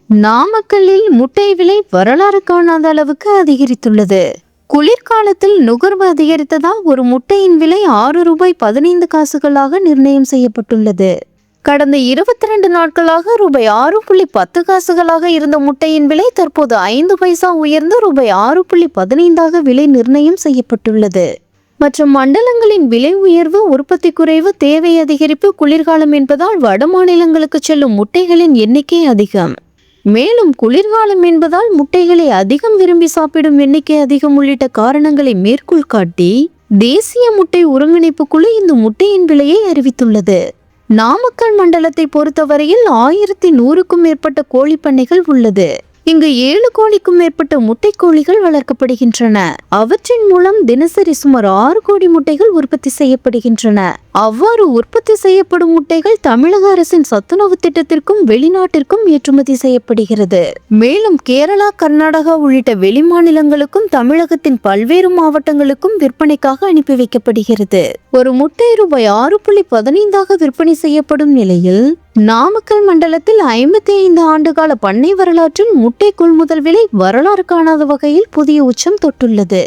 நாமக்கல்லில் முட்டை விலை வரலாறு காணாத அளவுக்கு அதிகரித்துள்ளது. குளிர்காலத்தில் நுகர்வு அதிகரித்ததால் ஒரு முட்டையின் விலை ₹6.15 நிர்ணயம் செய்யப்பட்டுள்ளது. கடந்த 22 நாட்களாக ₹6.10 இருந்த முட்டையின் விலை தற்போது 5 பைசா உயர்ந்து ₹6.15 விலை நிர்ணயம் செய்யப்பட்டுள்ளது. மற்ற மண்டலங்களின் விலை உயர்வு, உற்பத்தி குறைவு, தேவை அதிகரிப்பு, குளிர்காலம் என்பதால் வட மாநிலங்களுக்கு செல்லும் முட்டைகளின் எண்ணிக்கை அதிகம். மேலும் குளிர்காலம் என்பதால் முட்டைகளை அதிகம் விரும்பி சாப்பிடும் எண்ணிக்கை அதிகம் உள்ளிட்ட காரணங்களை மேற்கோள் காட்டி தேசிய முட்டை ஒருங்கிணைப்பு குழு இந்த முட்டையின் விலையை அறிவித்துள்ளது. நாமக்கல் மண்டலத்தை பொறுத்தவரையில் 1100க்கும் மேற்பட்ட கோழி பண்ணைகள் உள்ளது. இங்கு 7 கோடிக்கும் மேற்பட்ட முட்டை கோழிகள் வளர்க்கப்படுகின்றன. அவற்றின் மூலம் தினசரி சுமார் 6 கோடி முட்டைகள் உற்பத்தி செய்யப்படுகின்றன. அவ்வாறு உற்பத்தி செய்யப்படும் முட்டைகள் தமிழக அரசின் சத்துணவு திட்டத்திற்கும் வெளிநாட்டிற்கும் ஏற்றுமதி செய்யப்படுகிறது. மேலும் கேரளா, கர்நாடகா உள்ளிட்ட வெளிமாநிலங்களுக்கும் தமிழகத்தின் பல்வேறு மாவட்டங்களுக்கும் விற்பனைக்காக அனுப்பி வைக்கப்படுகிறது. ஒரு முட்டை ₹6.15 விற்பனை செய்யப்படும் நிலையில் நாமக்கல் மண்டலத்தில் 55 ஆண்டுகால பண்ணை வரலாற்றில் முட்டை கொள்முதல் விலை வரலாறு காணாத வகையில் புதிய உச்சம் தொட்டுள்ளது.